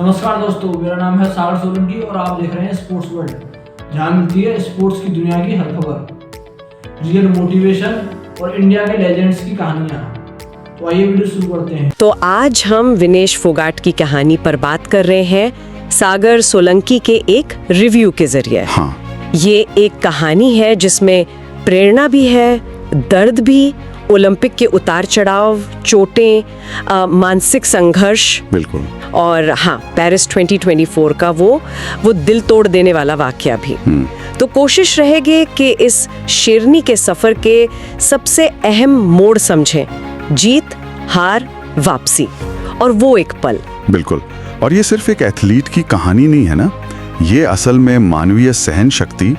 नमस्कार दोस्तों, मेरा नाम है सागर सोलंकी और आप देख रहे हैं स्पोर्ट्स वर्ल्ड, जहां मिलती है स्पोर्ट्स की दुनिया की हर खबर, रियल मोटिवेशन और इंडिया के लेजेंड्स की कहानियां। तो आइए वीडियो शुरू करते हैं। तो आज हम विनेश फोगाट की कहानी पर बात कर रहे हैं सागर सोलंकी के एक रिव्यू के जरिए। ये एक कहानी है जिसमें प्रेरणा भी है, दर्द भी, ओलंपिक के उतार चढ़ाव, चोटें, मानसिक संघर्ष, बिल्कुल, और हाँ, पेरिस 2024 का वो दिल तोड़ देने वाला वाकया भी। तो कोशिश रहेगी कि इस शेरनी के सफर के सबसे अहम मोड़ समझें, जीत, हार, वापसी, और वो एक पल। बिल्कुल। और ये सिर्फ एक एथलीट की कहानी नहीं है ना, ये असल में मानवीय सहन शक्ति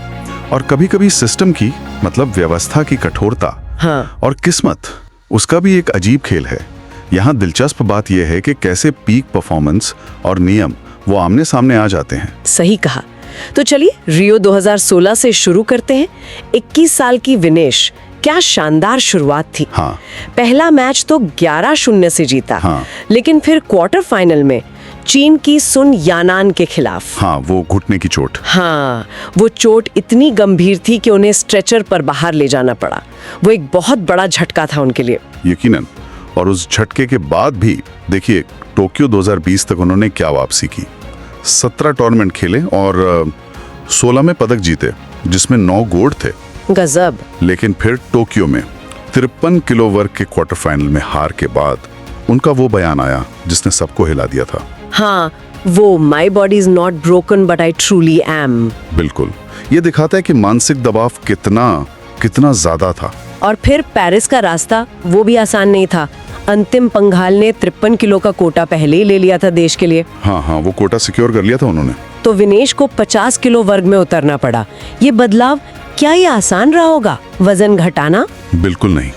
और कभी-कभी सिस्टम की, मतलब व्यवस्था की कठोरता, हाँ, और किस्मत, उसका भी एक अजीब खेल है। यहाँ दिलचस्प बात यह है कि कैसे पीक परफॉर्मेंस और नियम वो आमने सामने आ जाते हैं। सही कहा। तो चलिए रियो 2016 से शुरू करते हैं। 21 साल की विनेश, क्या शानदार शुरुआत थी। हाँ। पहला मैच तो 11-0 से जीता। हाँ। लेकिन फिर क्वार्टर फाइनल में चीन की सुन यानान के खिलाफ, हाँ, वो घुटने की चोट। हाँ, वो चोट इतनी गंभीर थी कि उन्हें स्ट्रेचर पर बाहर ले जाना पड़ा। वो एक बहुत बड़ा झटका था उनके लिए। यकीनन। और उस झटके के बाद भी देखिए, टोक्यो 2020 तक उन्होंने क्या वापसी की। 17 टूर्नामेंट खेले और 16 में पदक जीते, जिसमें 9 गोल्ड थे। गजब। लेकिन फिर टोक्यो में 53 किलो वर्ग के क्वार्टर फाइनल में हार के बाद उनका वो बयान आया जिसने सबको हिला दिया था। हाँ, वो my body is not broken but I truly am. बिल्कुल। ये दिखाता है कि मानसिक दबाव कितना ज्यादा था। और फिर पेरिस का रास्ता वो भी आसान नहीं था। अंतिम पंघाल ने 53 किलो का कोटा पहले ही ले लिया था देश के लिए। हाँ, वो कोटा सिक्योर कर लिया था उन्होंने। तो विनेश को 50 किलो वर्ग में उतरना पड़ा। ये बदलाव, क्या ये आसान रहा होगा? वजन घटाना? बिल्कुल नहीं।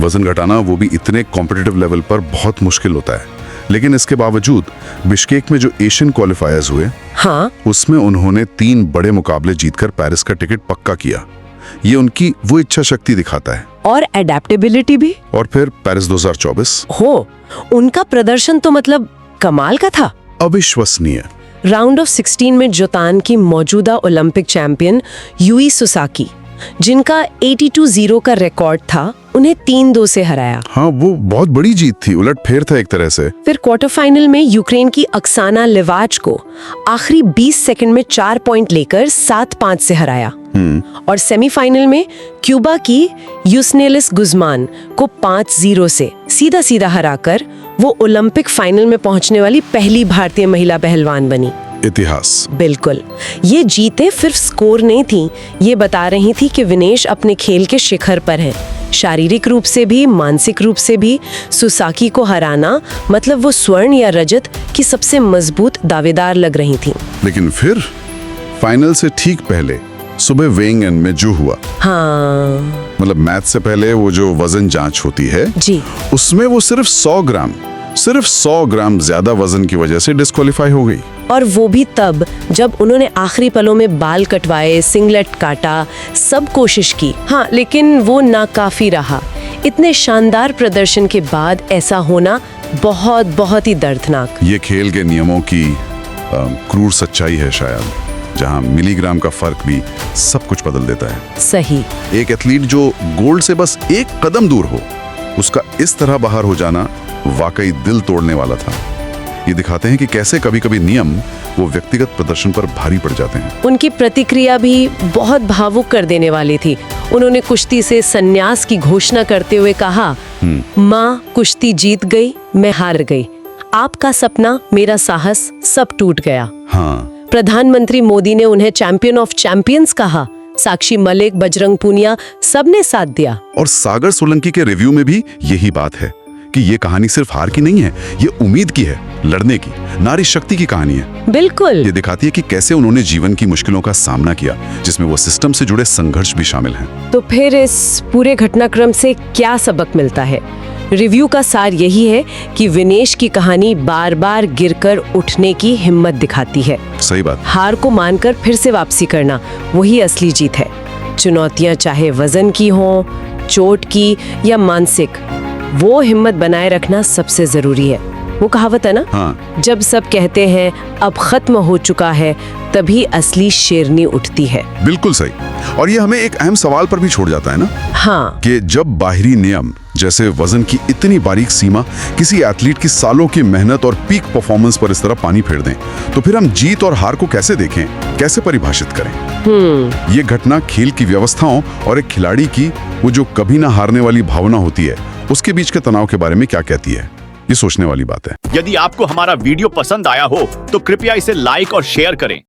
वजन घटाना, वो भी इतने कॉम्पिटिटिव लेवल पर, बहुत मुश्किल होता है। लेकिन इसके बावजूद बिश्केक में जो एशियन क्वालिफायर्स हुए, हाँ, उसमें उन्होंने 3 बड़े मुकाबले जीतकर पेरिस का टिकट पक्का किया। ये उनकी वो इच्छा शक्ति दिखाता है। और एडेप्टेबिलिटी भी। और फिर पेरिस 2024 उनका प्रदर्शन तो मतलब कमाल का था, अविश्वसनीय। राउंड ऑफ 16 में जापान की मौजूदा ओलंपिक चैंपियन यूई सुसाकी, जिनका 82-0 का रिकॉर्ड था, उन्हें 3-2 से हराया। हाँ, वो बहुत बड़ी जीत थी, उलटफेर था एक तरह से। फिर क्वार्टर फाइनल में यूक्रेन की अक्साना लिवाच को आखिरी 20 सेकंड में 4 पॉइंट लेकर 7-5 से हराया। और सेमीफाइनल में क्यूबा की यूसनेलिस गुज़मान को 5-0 से सीधा हराकर वो ओलंपिक फाइनल में पहुंचने वाली पहली भारतीय महिला पहलवान बनी। इतिहास। बिल्कुल। ये जीतें सिर्फ स्कोर नहीं थी, ये बता रही थी कि विनेश अपने खेल के शिखर पर है, शारीरिक रूप से भी, मानसिक रूप से भी। सुसाकी को हराना मतलब वो स्वर्ण या रजत की सबसे मजबूत दावेदार लग रही थी। लेकिन फिर फाइनल से ठीक पहले सुबह वेइंग इन में जो हुआ, हाँ, मतलब मैच से पहले वो जो वजन जांच होती है जी, उसमें वो सिर्फ 100 ग्राम ज्यादा वजन की वजह से डिस्क्वालीफाई हो गई। और वो भी तब जब उन्होंने आखिरी पलों में बाल कटवाए, सिंगलेट काटा, सब कोशिश की। हाँ, लेकिन वो नाकाफी रहा। इतने शानदार प्रदर्शन के बाद ऐसा होना बहुत ही दर्दनाक। ये खेल के नियमों की क्रूर सच्चाई है शायद, जहाँ मिलीग्राम का फर्क भी सब कुछ बदल देता है। सही। एक एथलीट जो गोल्ड से बस एक कदम दूर हो, उसका इस तरह बाहर हो जाना वाकई दिल तोड़ने वाला था। ये दिखाते हैं कि कैसे कभी-कभी नियम वो व्यक्तिगत प्रदर्शन पर भारी पड़ जाते हैं। उनकी प्रतिक्रिया भी बहुत भावुक कर देने वाली थी। उन्होंने कुश्ती से संन्यास की घोषणा करते हुए कहा, माँ, कुश्ती जीत गई, मैं हार गई। आपका सपना, मेरा साहस, सब टूट गया। हाँ। प्रधानमंत्री मोदी ने उन्हें चैंपियन ऑफ चैंपियंस कहा। साक्षी मलिक, बजरंग पूनिया, सबने साथ दिया। और सागर सोलंकी के रिव्यू में भी यही बात है कि ये कहानी सिर्फ हार की नहीं है, ये उम्मीद की है, लड़ने की, नारी शक्ति की कहानी है। बिल्कुल। ये दिखाती है कि कैसे उन्होंने जीवन की मुश्किलों का सामना किया, जिसमें वो सिस्टम से जुड़े संघर्ष भी शामिल हैं। तो फिर इस पूरे घटनाक्रम से क्या सबक मिलता है? रिव्यू का सार यही है कि विनेश की कहानी बार बार गिरकर उठने की हिम्मत दिखाती है। सही बात। हार को मानकर फिर से वापसी करना, वही असली जीत है। चुनौतियां चाहे वजन की हों, चोट की या मानसिक, वो हिम्मत बनाए रखना सबसे जरूरी है। वो कहावत है ना, हाँ। जब सब कहते हैं अब खत्म हो चुका है, तभी असली शेरनी उठती है। बिल्कुल सही। और ये हमें एक अहम सवाल पर भी छोड़ जाता है ना, हाँ, कि जब बाहरी नियम जैसे वजन की इतनी बारीक सीमा किसी एथलीट की सालों की मेहनत और पीक परफॉर्मेंस पर इस तरह पानी फेर दें, तो फिर हम जीत और हार को कैसे देखें, कैसे परिभाषित करें? ये घटना खेल की व्यवस्थाओं और एक खिलाड़ी की वो जो कभी ना हारने वाली भावना होती है, उसके बीच के तनाव के बारे में क्या कहती है? ये सोचने वाली बात है। यदि आपको हमारा वीडियो पसंद आया हो तो कृपया इसे लाइक और शेयर करें।